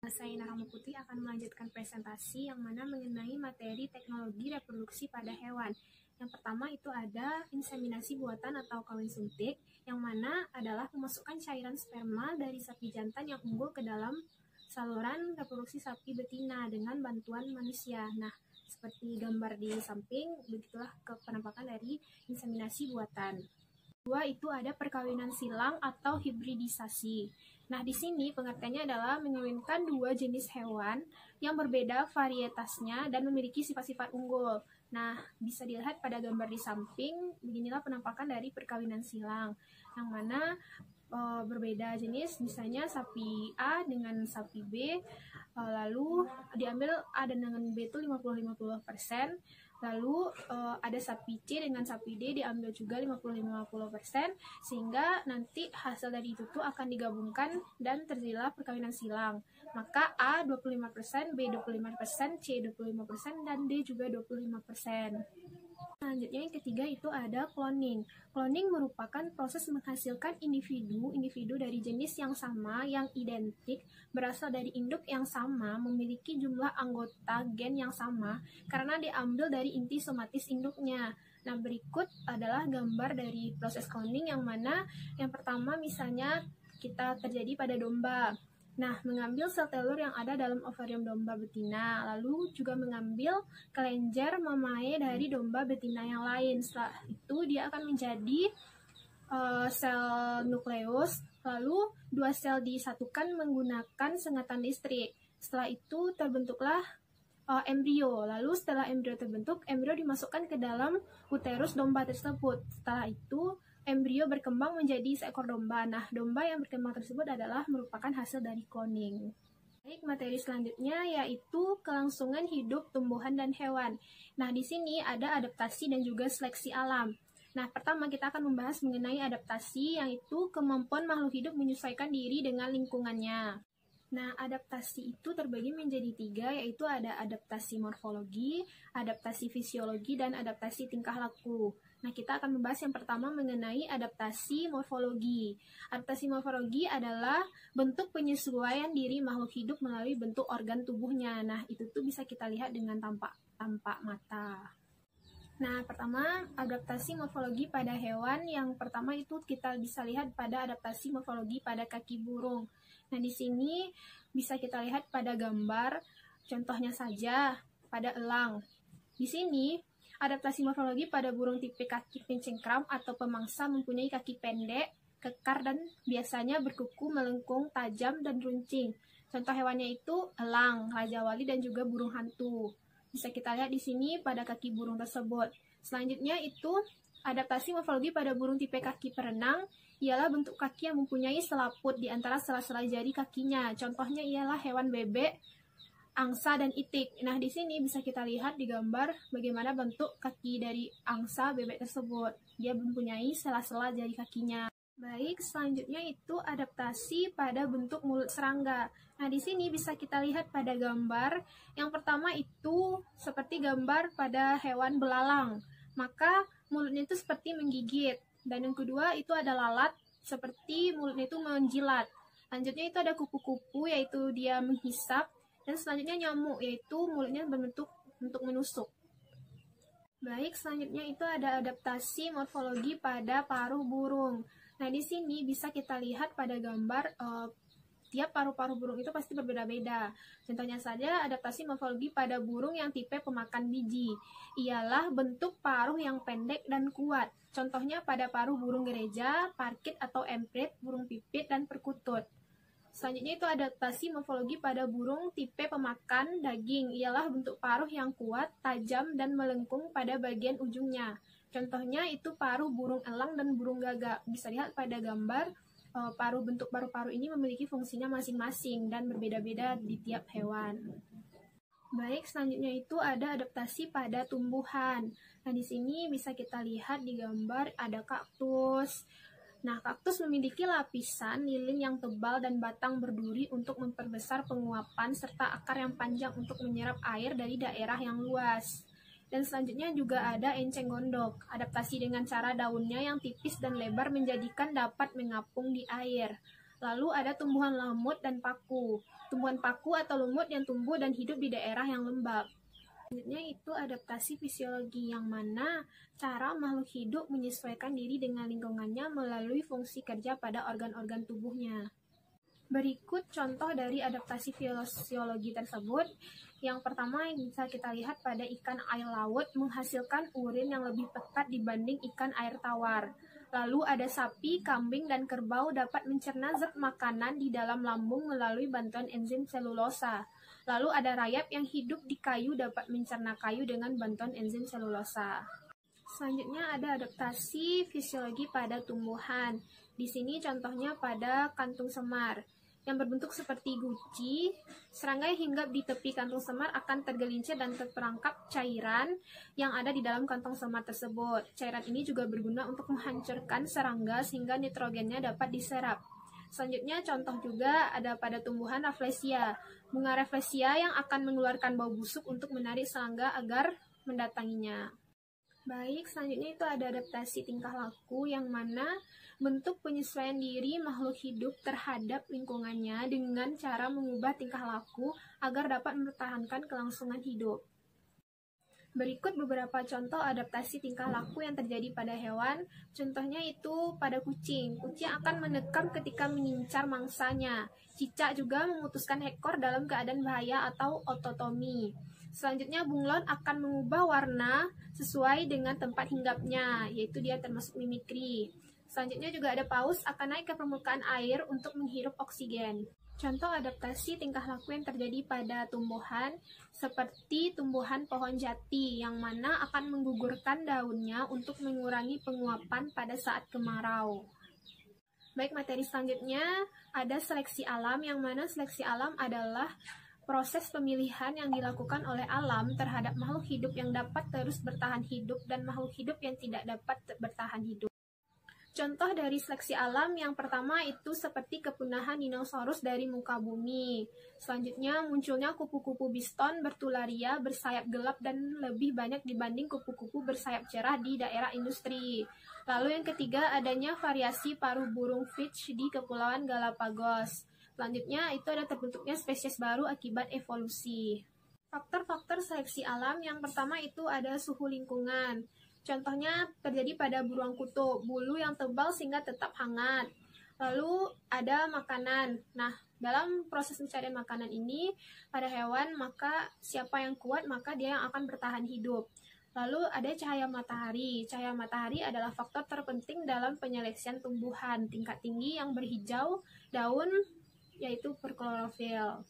Saya Narama Putri akan melanjutkan presentasi yang mana mengenai materi teknologi reproduksi pada hewan. Yang pertama itu ada inseminasi buatan atau kawin suntik, yang mana adalah memasukkan cairan sperma dari sapi jantan yang unggul ke dalam saluran reproduksi sapi betina dengan bantuan manusia. Nah, seperti gambar di samping, begitulah penampakan dari inseminasi buatan. Kedua itu ada perkawinan silang atau hibridisasi. Nah, di sini pengertiannya adalah mengawinkan dua jenis hewan yang berbeda varietasnya dan memiliki sifat-sifat unggul. Nah, bisa dilihat pada gambar di samping, beginilah penampakan dari perkawinan silang, yang mana berbeda jenis, misalnya sapi A dengan sapi B, lalu diambil A dengan B itu 50-50%, lalu ada sapi C dengan sapi D diambil juga 50-50%, sehingga nanti hasil dari itu tuh akan digabungkan dan terjadilah perkawinan silang. Maka A 25%, B 25%, C 25%, dan D juga 25%. Selanjutnya yang ketiga itu ada cloning. Cloning merupakan proses menghasilkan individu dari jenis yang sama, yang identik, berasal dari induk yang sama, memiliki jumlah anggota gen yang sama, karena diambil dari inti somatis induknya. Nah, berikut adalah gambar dari proses cloning yang mana yang pertama misalnya kita terjadi pada domba. Nah, mengambil sel telur yang ada dalam ovarium domba betina, lalu juga mengambil kelenjar mamae dari domba betina yang lain. Setelah itu dia akan menjadi sel nukleus, lalu dua sel disatukan menggunakan sengatan listrik. Setelah itu terbentuklah embrio. Lalu setelah embrio terbentuk, embrio dimasukkan ke dalam uterus domba tersebut. Setelah itu embrio berkembang menjadi seekor domba. Nah, domba yang berkembang tersebut adalah merupakan hasil dari cloning. Baik, materi selanjutnya yaitu kelangsungan hidup tumbuhan dan hewan. Nah, di sini ada adaptasi dan juga seleksi alam. Nah, pertama kita akan membahas mengenai adaptasi, yaitu kemampuan makhluk hidup menyesuaikan diri dengan lingkungannya. Nah, adaptasi itu terbagi menjadi tiga, yaitu ada adaptasi morfologi, adaptasi fisiologi, dan adaptasi tingkah laku. Nah, kita akan membahas yang pertama mengenai adaptasi morfologi. Adaptasi morfologi adalah bentuk penyesuaian diri makhluk hidup melalui bentuk organ tubuhnya. Nah, itu tuh bisa kita lihat dengan tampak mata. Nah, pertama, adaptasi morfologi pada hewan. Yang pertama itu kita bisa lihat pada adaptasi morfologi pada kaki burung. Nah, di sini bisa kita lihat pada gambar, contohnya saja pada elang. Di sini, adaptasi morfologi pada burung tipe kaki pencengkram atau pemangsa mempunyai kaki pendek, kekar, dan biasanya berkuku melengkung, tajam, dan runcing. Contoh hewannya itu elang, raja wali, dan juga burung hantu. Bisa kita lihat di sini pada kaki burung tersebut. Selanjutnya itu adaptasi morfologi pada burung tipe kaki perenang ialah bentuk kaki yang mempunyai selaput di antara sela-sela jari kakinya. Contohnya ialah hewan bebek, angsa, dan itik. Nah, di sini bisa kita lihat di gambar bagaimana bentuk kaki dari angsa bebek tersebut. Dia mempunyai sela-sela jari kakinya. Baik, selanjutnya itu adaptasi pada bentuk mulut serangga. Nah, di sini bisa kita lihat pada gambar. Yang pertama itu seperti gambar pada hewan belalang. Maka mulutnya itu seperti menggigit. Dan yang kedua itu ada lalat, seperti mulutnya itu menjilat. Lanjutnya itu ada kupu-kupu, yaitu dia menghisap. Dan selanjutnya nyamuk, yaitu mulutnya berbentuk untuk menusuk. Baik, selanjutnya itu ada adaptasi morfologi pada paruh burung. Nah, di sini bisa kita lihat pada gambar tiap paruh-paruh burung itu pasti berbeda-beda. Contohnya saja adaptasi morfologi pada burung yang tipe pemakan biji. Ialah bentuk paruh yang pendek dan kuat. Contohnya pada paruh burung gereja, parkit atau emprit, burung pipit, dan perkutut. Selanjutnya itu adaptasi morfologi pada burung tipe pemakan daging. Ialah bentuk paruh yang kuat, tajam, dan melengkung pada bagian ujungnya. Contohnya itu paruh burung elang dan burung gagak. Bisa lihat pada gambar, bentuk paruh-paruh ini memiliki fungsinya masing-masing dan berbeda-beda di tiap hewan. Baik, selanjutnya itu ada adaptasi pada tumbuhan. Nah, di sini bisa kita lihat di gambar ada kaktus. Nah, kaktus memiliki lapisan lilin yang tebal dan batang berduri untuk memperbesar penguapan serta akar yang panjang untuk menyerap air dari daerah yang luas. Dan selanjutnya juga ada enceng gondok. Adaptasi dengan cara daunnya yang tipis dan lebar menjadikan dapat mengapung di air. Lalu ada tumbuhan lamut dan paku. Tumbuhan paku atau lumut yang tumbuh dan hidup di daerah yang lembab. Selanjutnya itu adaptasi fisiologi, yang mana cara makhluk hidup menyesuaikan diri dengan lingkungannya melalui fungsi kerja pada organ-organ tubuhnya. Berikut contoh dari adaptasi fisiologi tersebut. Yang pertama yang bisa kita lihat pada ikan air laut menghasilkan urin yang lebih pekat dibanding ikan air tawar. Lalu ada sapi, kambing, dan kerbau dapat mencerna zat makanan di dalam lambung melalui bantuan enzim selulosa. Lalu ada rayap yang hidup di kayu dapat mencerna kayu dengan bantuan enzim selulosa. Selanjutnya ada adaptasi fisiologi pada tumbuhan. Di sini contohnya pada kantung semar yang berbentuk seperti guci. Serangga yang hinggap di tepi kantung semar akan tergelincir dan terperangkap cairan yang ada di dalam kantong semar tersebut. Cairan ini juga berguna untuk menghancurkan serangga sehingga nitrogennya dapat diserap. Selanjutnya contoh juga ada pada tumbuhan Rafflesia. Bunga Rafflesia yang akan mengeluarkan bau busuk untuk menarik serangga agar mendatanginya. Baik, selanjutnya itu ada adaptasi tingkah laku, yang mana bentuk penyesuaian diri makhluk hidup terhadap lingkungannya dengan cara mengubah tingkah laku agar dapat mempertahankan kelangsungan hidup. Berikut beberapa contoh adaptasi tingkah laku yang terjadi pada hewan. Contohnya itu pada kucing. Kucing akan menekam ketika mengincar mangsanya. Cicak juga memutuskan ekor dalam keadaan bahaya atau ototomi. Selanjutnya, bunglon akan mengubah warna sesuai dengan tempat hinggapnya, yaitu dia termasuk mimikri. Selanjutnya juga ada paus akan naik ke permukaan air untuk menghirup oksigen. Contoh adaptasi tingkah laku yang terjadi pada tumbuhan seperti tumbuhan pohon jati, yang mana akan menggugurkan daunnya untuk mengurangi penguapan pada saat kemarau. Baik, materi selanjutnya ada seleksi alam, yang mana seleksi alam adalah proses pemilihan yang dilakukan oleh alam terhadap makhluk hidup yang dapat terus bertahan hidup dan makhluk hidup yang tidak dapat bertahan hidup. Contoh dari seleksi alam yang pertama itu seperti kepunahan dinosaurus dari muka bumi. Selanjutnya munculnya kupu-kupu biston bertularia bersayap gelap dan lebih banyak dibanding kupu-kupu bersayap cerah di daerah industri. Lalu yang ketiga adanya variasi paruh burung Fitch di Kepulauan Galapagos. Selanjutnya itu ada terbentuknya spesies baru akibat evolusi. Faktor-faktor seleksi alam yang pertama itu ada suhu lingkungan. Contohnya terjadi pada beruang kutub, bulu yang tebal sehingga tetap hangat. Lalu ada makanan. Nah, dalam proses pencarian makanan ini pada hewan, maka siapa yang kuat maka dia yang akan bertahan hidup. Lalu ada cahaya matahari. Cahaya matahari adalah faktor terpenting dalam penyeleksian tumbuhan tingkat tinggi yang berhijau daun, yaitu berklorofil.